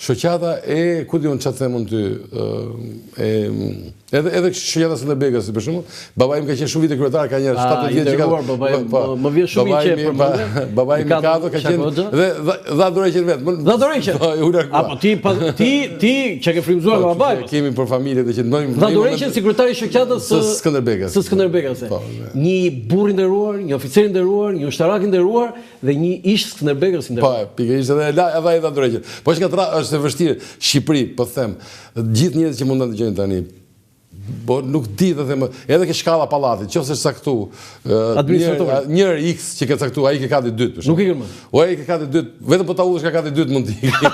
shoqata ku diun çfarë them unë ty, edhe shoqata Skënderbegës për shembull, babai im ka qenë shumë vite kryetar, ka një 70 vjet që ka. Më vjen shumë i qejf për babai im Mikado ka qenë dhe dha dorëqen vet. Dha dorëqen. Apo ti që ke frymzuar nga babai. Kemi për familje të që ndojmë. Dha dorëqen sekretari i shoqatës së Skënderbegës. Së Skënderbegës. Një burr i nderuar, një oficer i nderuar, një ushtarak i nderuar dhe një ish Skënderbegës i nderuar. Po, pikërisht edhe ai dha dorëqen. Po që nga është e vështirë Shqipëri, po them, gjithë njerëzit që mund të dëgjojnë tani, po nuk di të them, edhe ke shkalla pallatit, nëse është caktu, njëri X që ke caktu, ai ke kati dytë. Nuk e ke më. O ai ke kati dytë, vetëm po ta udhësh ka kati dytë mund të ikë.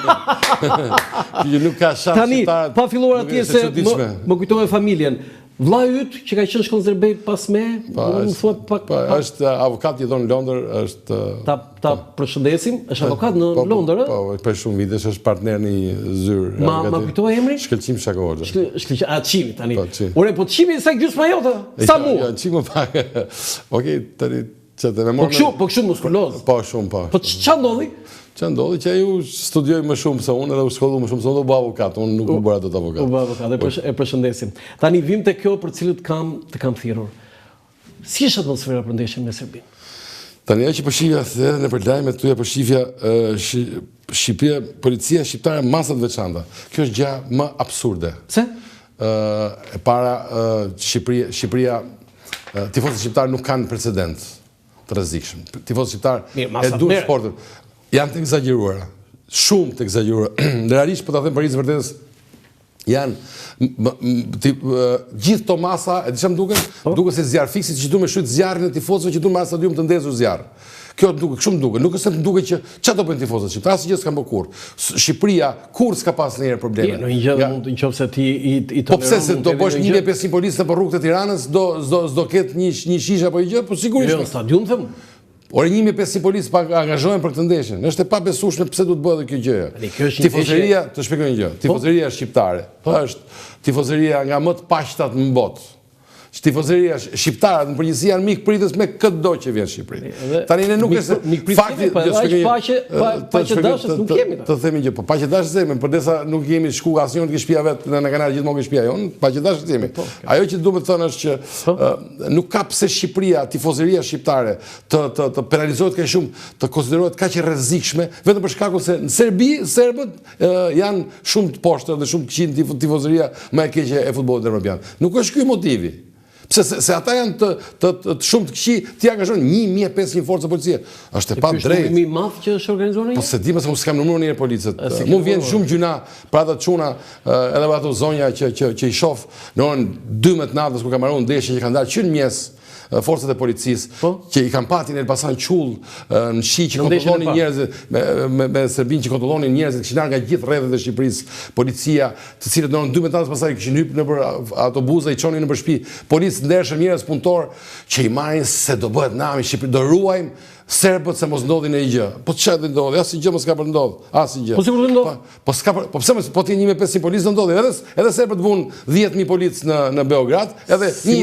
Nuk ka shans. Tani, pa filluar atje se më kujtove familjen. Vllai yt që ka qenë Skënderbej pas me, më thuat pak. Është avokat jeton në Londër, është ta përshëndesim, është avokat në Londër, ëh? Po, për shumë vitesh është partner në zyrë. Ma kujtova emrin? Shkëlqim Shakoxha. Shkëlqim, Çimi tani. Ore, po Çimi sa gjysma jote? Sa mu? Jo, çik më pak. Okej, tani çfarë më morën? Po kështu muskuloz. Po shumë po. Po ç'a ndodhi? Që ndodhi që ai u studioi më shumë se unë edhe u shkollu më shumë se unë, u bë avokat, unë nuk u bëra dot avokat. U bë avokat, e përshëndesim. Tani vim te kjo për cilët të kam thirrur. Si është atmosfera për ndeshjen me Serbinë? Tani ajo që po shihja edhe në lajmet këtu ja po shihja Shqipëria, policia shqiptare masa të veçanta. Kjo është gjë më absurde. Pse? E para Shqipëria tifozët shqiptarë nuk kanë precedent të rrezikshëm. Tifozët shqiptarë e duan sportin. Janë të egzageruara, shumë të egzageruara. Realisht, po ta them Parisë vërtetës, janë gjithë to masa, e di çfarë më duken? Duket se zjarr fiksi që duhet me shujt zjarrin e tifozëve që duhet me stadium të ndezur zjarr. Kjo duket, shumë duket. Nuk është se më duket që çfarë do bëjnë tifozët shqiptarë, asgjë s'ka bërë kurrë. Shqipëria kurrë s'ka pas ndonjëherë probleme. Në një gjë mund të nëse ti i po pse se do bësh 1500 policë për rrugët e Tiranës, do ketë një shishe apo një gjë, po sigurisht. Jo, stadium them. Ore 1500 policë pa angazhohen për këtë ndeshje. Është e pabesueshme pse duhet bëhet kjo gjë. Tifozëria, të shpjegoj një gjë. Tifozëria shqiptare është tifozëria nga më të paqtat në botë. Tifozëria shqiptare në përgjithësi janë mikpritës me çdo që vjen në Shqipëri. Tani ne nuk është fakti, paqe dashës nuk kemi. Të themi gjë, po paqe dashës jemi, përderisa nuk jemi shku asnjëherë të shtëpia vet në Kananë gjithmonë ke shtëpia jon, paqe dashës jemi. Ajo që duhet të thënë është që nuk ka pse Shqipëria, tifozëria shqiptare të penalizohet kaq shumë, të konsiderohet kaq e rrezikshme, vetëm për shkakun se në Serbi serbët janë shumë të poshtë dhe shumë të këqij tifozëria më e keqe e futbollit evropian. Nuk është ky motivi. Se ata janë të shumë të këqij, ti angazhon 1500 forca policie. Është e pa drejtë. Është shumë madh që është organizuar. Po se di më se s'kam numëruar një policët. Mund vjen shumë gjuna për ata çuna, edhe ato zonja që i shoh në orën 12 natës kur ka marrë ndeshje që kanë dalë që në mjes forcat e policisë që i kanë pati në Elbasan Qull në shi që kontrollonin njerëzit me Serbinë që kontrollonin njerëzit që kishin nga gjithë rrethet e Shqipërisë, policia, të cilët në 12 natës pastaj kishin hyrë nëpër autobuse, i çonin nëpër shtëpi, policë ndershëm, njerëz punëtor që i marrin se do bëhet nami Shqipëri, do ruajmë serbët se mos ndodhin e gjë. Po çfarë do ndodhi? Asnjë gjë mos ka për ndodh. Asnjë gjë. Po sigurisht ndodh. Po s'ka po pse po ti 1500 policë do ndodhi? Edhe serbët vun 10000 policë në Beograd, edhe një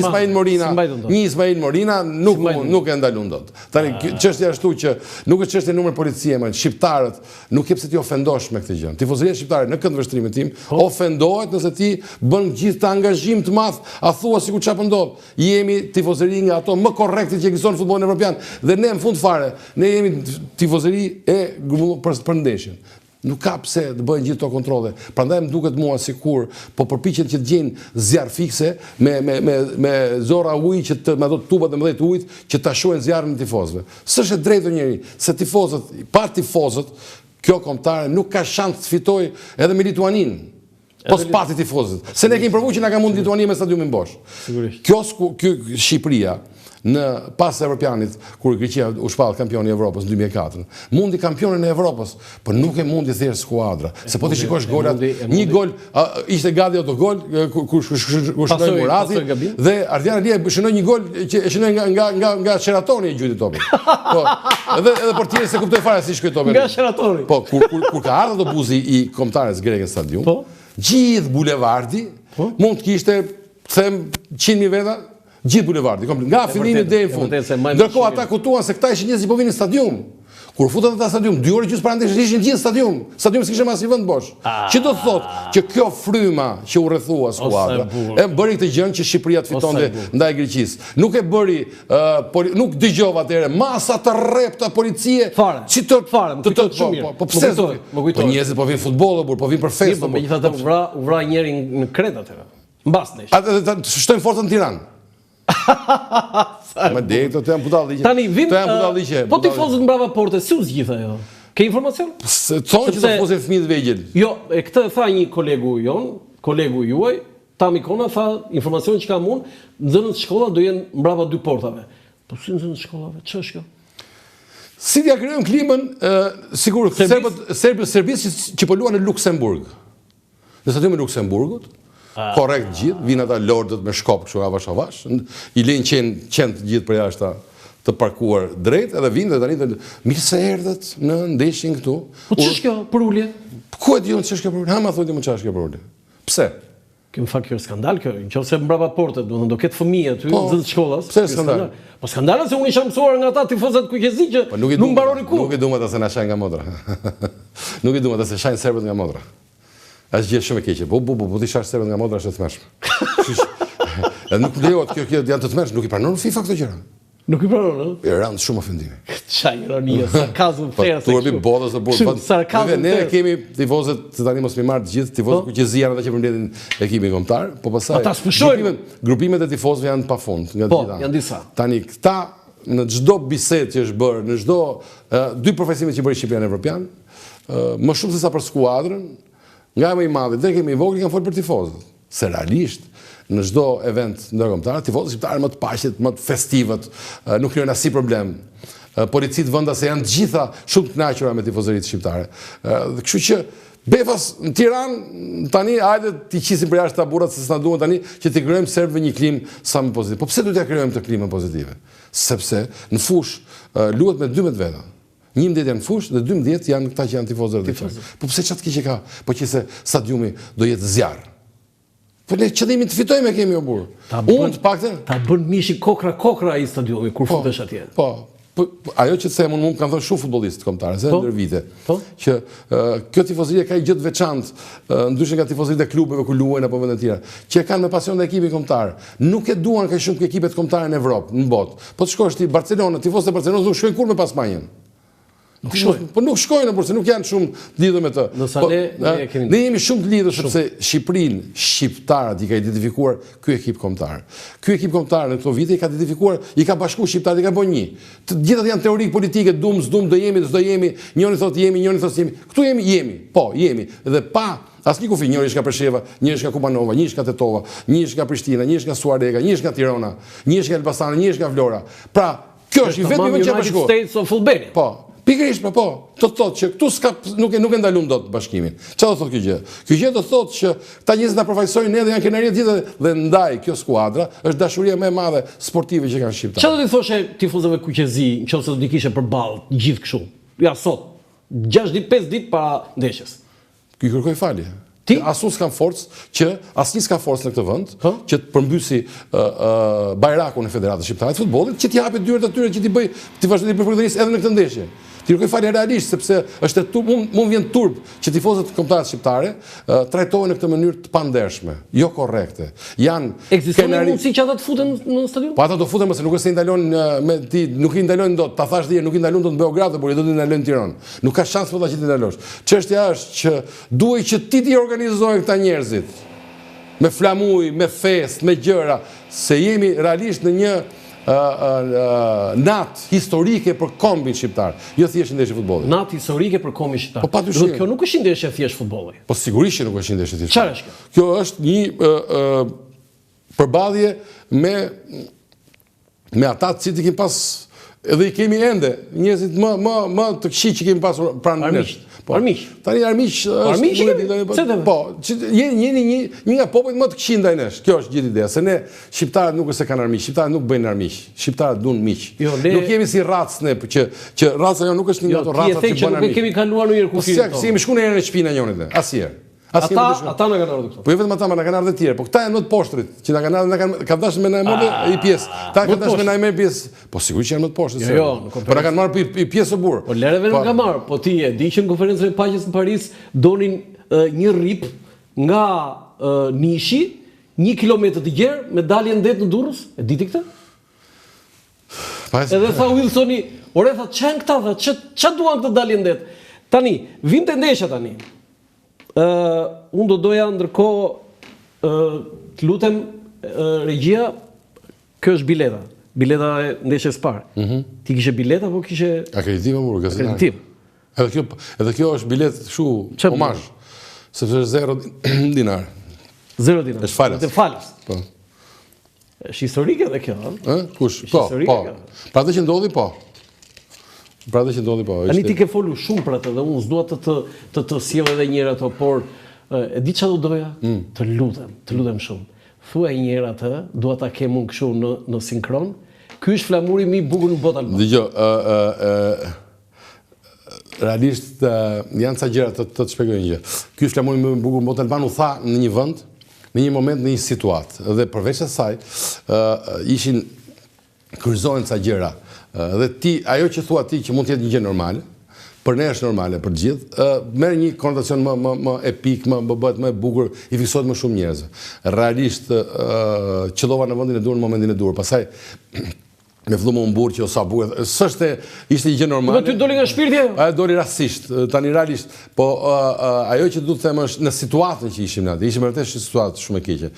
Ismail Morina nuk e ndalun dot. Tani çështja ashtu që nuk është çështje numër policie, më shqiptarët nuk e pse ti ofendosh me këtë gjë. Tifozëria shqiptare në këtë vështrimin tim ofendohet nëse ti bën gjithë të angazhim të madh, a thua sikur çfarë ndodh. Jemi tifozëri nga ato më korrekte që ekziston në futbollin evropian dhe ne në fund ne jemi tifozëri për ndeshjen. Nuk ka pse të bëjnë gjithë këto kontrolle. Prandaj më duket mua sikur po përpiqen që të gjejnë zjarr fikse me zorra ujë me ato tubat e mëdha të ujit që ta shohin zjarrin e tifozëve. S'është e drejtë njëri, se tifozët, pa tifozët, kjo kombëtare nuk ka shans të fitojë edhe me Lituaninë. Po s'pati tifozët. Se ne kemi provuar që na ka mund Lituania me stadiumin bosh. Sigurisht. Kjo Shqipëria në pas Evropianit, kur Greqia u shpall kampioni i Evropës në 2004. Mundi kampionin e Evropës, por nuk e mundi thjesht skuadra. Se po ti shikosh golat, një gol ishte gati autogol kur shënoi Murati dhe Ardian Alia shënoi një gol që e shënoi nga Sheratoni i gjyti topin. Po, edhe portieri se kuptoi fare si shkoi topi. Nga Sheratoni. Po, kur ka ardhur autobusi i kombëtares greke në stadium, gjithë bulevardi mund të kishte them 100.000 veta. Gjithë bulevardi, nga fillimi deri në fund. Ndërkohë ata kuptuan se këta ishin njerëz që po vinin në stadium. Kur futën ata stadium, 2 orë gjysmë para ndeshjes ishin gjithë stadium. Stadiumi s'kishte as një vend bosh. Që do të thotë që kjo fryma që u rrethua skuadra e bëri këtë gjë që Shqipëria të fitonte ndaj Greqisë. Nuk e bëri nuk dëgjova atëherë masa të rrepta policie. Si të fare, po pse? Po njerëzit po vinë futboll, po vinë për festë. Po megjithatë u vra njëri në Kretë atëherë. Mbas nesh. Atë shtojnë forcën në Tiranë. Ma dek, të janë budalliqe. Tani vim, po tifozët mbrava porte, si u zgjitha ajo? Ke informacion? Thonë që të fosin fëmijët vegjël. Jo, e këtë tha një kolegu juaj, Tami Kona tha informacion që kam unë, nxënët shkolla do jenë mbrava 2 portave. Po si nxënët shkollave? Ç'është kjo? Si t'ja krijojmë klimën, sigur serbistë që po luan në Luksemburg. Në stadiumin e Luksemburgut, korrekt gjithë, vinë ata lordët me shkop kështu avash, i lejnë qenë gjithë për jashtë të parkuar drejt, edhe vinë dhe tani të mirë se erdhët në ndeshjen këtu. Po ç'është kjo për ulje? Ku e di unë ç'është kjo për ulje? Ha ma thotë më ç'është kjo për ulje. Pse? Kjo fakt kjo skandal kjo, nëse mbrapa portet, do ketë fëmijë aty në shkollas. Pse skandal? Po skandal se unë isha mësuar nga ata tifozat kuqezi që nuk mbaroni ku. Nuk e duam ata se na shajnë nga modra. Nuk e duam ata se shajnë serbët nga modra. Është gjë shumë e keqe. Po ti shash serbët nga modra është e tmerrshme. Edhe nuk lejohet kjo janë të tmerrshme, nuk i pranon FIFA këto gjëra. Nuk i pranon, ëh? E rand shumë ofendime. Çaj ironia, sarkazm fare. Turbi botës së burr. Ne kemi tifozët, se tani mos më marr të gjithë tifozët kuqezia ata që përmbledhin ekipin kombëtar, po pastaj ata spushojnë. Grupimet e tifozëve janë pafund nga gjitha. Po, janë disa. Tani këta në çdo bisedë që është bërë, në çdo 2 përfaqësime që bëri Shqipëria në Evropian, më shumë se sa për skuadrën, nga më i madhi deri më i vogël kanë folur për tifozët. Se realisht në çdo event ndërkombëtar, tifozët shqiptarë më të paqet, më të festivët, nuk krijojnë asnjë problem. Policitë vendase janë të gjitha shumë të kënaqura me tifozëritë shqiptare. Kështu që befas në Tiranë tani hajde ti qisim për jashtë taburrat se s'na duan tani që t'i krijojmë serbëve një klimë sa më pozitive. Po pse duhet t'ia krijojmë të klimën pozitive? Sepse në fushë luhet me 12 veta. 11 janë në fushë dhe 12 janë këta që janë tifozë. Po pse çat keq e ka? Po qëse stadiumi do jetë zjarr. Po ne qëllimin të fitojmë e kemi o burr. Unë të paktën ta bën mishi kokra ai stadiumi kur futesh atje. Po, ajo që them unë kanë thënë shumë futbollistë kombëtarë se ndër vite. Që kjo tifozëria ka një gjë të veçantë, ndryshe nga tifozëritë e klubeve ku luajnë apo vende të tjera, që kanë me pasion ndaj ekipit kombëtar. Nuk e duan kaq shumë ekipet kombëtare në Evropë, në botë. Po të shkosh ti Barcelona, tifozët e Barcelonës nuk shkojnë kurrë me pas Spanjën. Po nuk shkojnë, por se nuk janë shumë të lidhur me të. Ne jemi shumë të lidhur sepse Shqipërinë, shqiptarët i ka identifikuar ky ekip kombëtar. Ky ekip kombëtar në këto vite i ka identifikuar, i ka bashkuar shqiptarët, i ka bën një. Të gjithat janë teorik politike, dum, s'dum, do jemi, s'do jemi, njëri thotë jemi, njëri thotë jemi. Këtu jemi. Po, jemi. Dhe pa asnjë kufi, njëri është nga Presheva, njëri është nga Kubanova, njëri është nga Tetova, njëri është nga Prishtina, njëri është nga Suarega, njëri është nga Tirana, njëri është nga Elbasani, njëri është nga Vlora. Pra, kjo është i vetmi që bashkohet. States of Albania. Po. Pikërisht, po, të thotë që këtu nuk e ndalum dot bashkimin. Çfarë do thotë kjo gjë? Kjo gjë do thotë që ta njerëzit na përfaqësojnë ne dhe janë kënaqëri të gjithë dhe ndaj kjo skuadra është dashuria më e madhe sportive që kanë shqiptarët. Çfarë do të thoshe tifozëve kuqezi, nëse do të kishe përballë gjithë kështu? Ja sot, 6 ditë, 5 ditë para ndeshjes. Ky kërkoj falje. Asun s'kan forcë që asnjë s'ka forcë në këtë vend që të përmbysi bajrakun e Federatës Shqiptare të Futbollit, që t'i japë dyert atyre që ti vazhdoni të përfaqësonisë edhe në këtë ndeshje. Ti kërkoj falje realisht sepse është mund vjen turp që tifozët kombëtarë shqiptare trajtohen në këtë mënyrë të pandershme, jo korrekte. Ekziston mundësi që ata të futen në stadium? Po ata do futen, mëse nuk është se i ndalojnë nuk i ndalojnë dot, ta thash dhe nuk i ndalojnë dot në Beograd, por i do të ndalojnë në Tiranë. Nuk ka shans për ta që ti ndalosh. Çështja është që duhet që ti organizojnë këta njerëzit me flamuj, me fest, me gjëra, se jemi realisht në një natë historike për kombin shqiptar, jo thjesht ndeshje futbolli. Natë historike për kombin shqiptar. Po patyshim. Kjo nuk është ndeshje thjesht futbolli. Po sigurisht që nuk është ndeshje thjesht. Çfarë është kjo? Kjo është një përballje me ata që ti kemi pas edhe i kemi ende, njerëzit më të këqij që kemi pasur pranë nesh. Armiq. Tani armiq është. Po, jeni një nga popujt më të këqij ndaj nesh. Kjo është gjithë ideja, se ne shqiptarët nuk është se kanë armiq, shqiptarët nuk bëjnë armiq. Shqiptarët duan miq. Nuk jemi si racë ne, që raca jo nuk është një nga ato racat që bën armiq. Ne kemi kaluar në një kufirin. Po si jemi shkuar në herën e shtëpinë njëri asnjëherë. Ata na kanë ardhur këtu. Po jo vetëm ata, ma na kanë ardhur të tjerë, po këta janë më të poshtrit, që na kanë ardhur, ka dashur me na marrë i pjesë. Ta kanë dashur me na marrë pjesë. Po sigurisht që janë më të poshtrit. Jo, po na kanë marrë i pjesë së burr. Po lere vetëm ka marrë, po ti e di që në konferencën e paqes në Paris donin një rip nga Nishi, 1 kilometër të gjerë me dalje ndet në Durrës. E diti këtë? Edhe tha Wilsoni, ore tha, çan këta tha, ç'a duan këtë dalje ndet? Tani, vinte ndeshja tani. Unë do doja ndërkohë të lutem regjia, kjo është bileta. Bileta e ndeshjes parë. Ti kishe bileta apo kishe akreditim apo gazetar? Akreditim. Edhe kjo është bilet kështu omazh. Sepse është 0 dinar. 0 dinar. Është falas. Është falas. Po. Është historike edhe kjo, ëh? Kush? Po. Pra atë që ndodhi po. Tani ti ke folur shumë për atë dhe unë s'dua të sjell edhe një herë ato, por e di çfarë do doja? Të lutem shumë. Thuaj një herë atë, dua ta kem unë kështu në sinkron. Ky është flamuri më i bukur në botë albane. Dgjoj, realisht janë ca gjëra të shpjegoj një gjë. Ky është flamuri më i bukur në botë albane, u tha në një vend, në një moment, në një situatë. Dhe përveç asaj, ishin kryqëzohen ca gjëra. Dhe ti, ajo që thua ti që mund të jetë një gjë normale, për ne është normale për gjithë, merr një konotacion më epik, më bëhet më e bukur, i fiksohet më shumë njerëzve. Realisht qëllova në vendin e dur në momentin e dur. Pastaj me fillu më burr që o sa bukur. S'është ishte një gjë normale. Po ty doli nga shpirti? Ajo doli rastisht, tani realisht, po ajo që du të them është në situatën që ishim natë. Ishim vërtet në situatë shumë e keqe.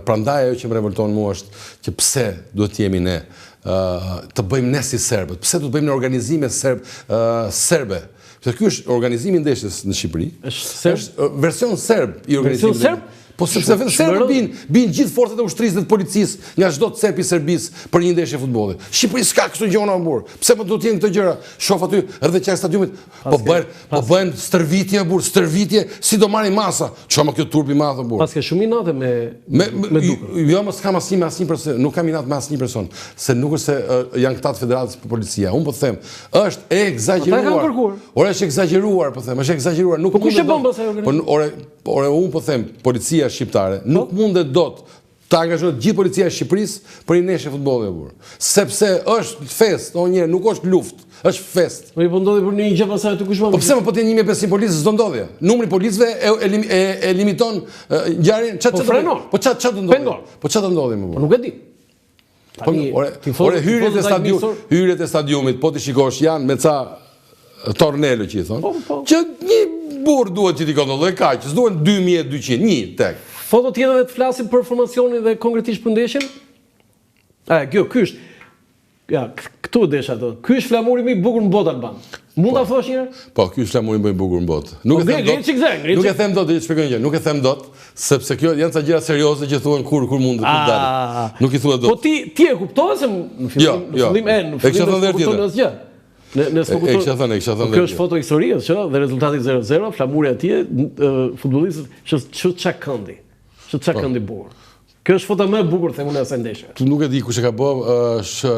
Prandaj ajo që më revolton mua është që pse duhet të jemi ne të bëjmë ne si serbët, pse du të bëjmë në organizime serbe. Ky është organizimi i ndeshjes në Shqipëri. Është version serb i organizimit. Version serb? Po sepse vetë serbët bin gjithë forcat e ushtrisë dhe të policisë nga çdo cep i Serbisë për një ndeshje futbolli. Shqipëri s'ka kështu gjëra burr. Pse më duhet të jenë këto gjëra? Shoh aty edhe çaj stadiumit, po bëhen stërvitje burr, stërvitje, si do marrin masa. Ço më kjo turp i madh burr. Pas ke shumë inate me Dukën. Jo, mos kam asnjë person, nuk kam inat me asnjë person, se nuk është se janë këta të federatës për policia. Unë po them, është egzageruar. Ora është egzageruar, po them, është egzageruar. Nuk kush e bën pasaj organizim? Ore, unë po them, policia shqiptare nuk mundet dot të angazhohet gjithë policia e Shqipërisë për një ndeshje futbolli e burr. Sepse është fest, nuk është luftë, është fest. Po i ndodhi për një gjë pasaj të kush më. Po pse më po të 1500 policë s'do ndodhje? Numri i policëve e limiton ngjarjen. Po ç'a do ndodhi? Po ç'a do ndodhi më burr? Po nuk e di. Ore hyrjet e stadiumit, po ti shikosh janë me ca tornelo që i thonë, që një burr duhet që t'i kontrollojë kaq, s'duhen 2200, një tek. Foto tjetër dhe të flasim për formacionin dhe konkretisht për ndeshjen? Kjo, ky është. Ja, këtu desh ato. Ky është flamuri më i bukur në botë alban. Mund ta thosh një herë? Po, ky është flamuri më i bukur në botë. Nuk e them dot, do të shpjegoj një gjë. Nuk e them dot, sepse kjo janë ca gjëra serioze që thuhen kur mund të dalin. Nuk i thua dot. Po ti e kuptove se në fillim kupton asgjë. Kjo është foto historisë që dhe rezultati 0-0, flamuri atje, futbollistët ç'a këndi. Ç'a këndi bukur. Kjo është foto më e bukur them unë asaj ndeshje. Tu nuk e di kush e ka bë, është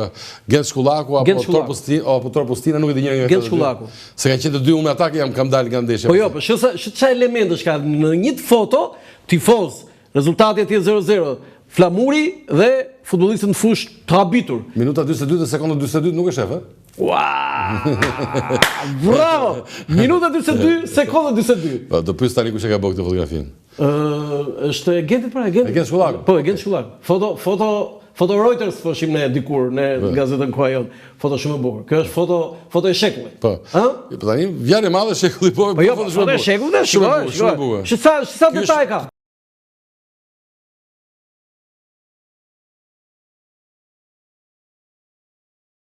Gent Shkullaku apo Torpostina, nuk e di njëri nga Gent Shkullaku. Se kanë qenë të dy unë ata kam dalë nga ndeshja. Po jo, po ç'a elementesh ka në një foto, tifoz, rezultati atje 0-0, flamuri dhe futbollistët në fush të habitur. Minuta 42 dhe sekonda 42 nuk e shef, Bravo! Minuta 42, sekonda 42. Po, do pyes tani kush e ka bërë këtë fotografinë. Është Genti pra, Genti. Gent Shkullaku. Po, Gent Shkullaku. Foto Reuters thoshim ne dikur në gazetën koha jon. Foto shumë e bukur. Kjo është foto e shekullit. Po. Po tani vjen e madhe shekulli po. Po jo, foto e shekullit, shikoj. Sa detaj ka.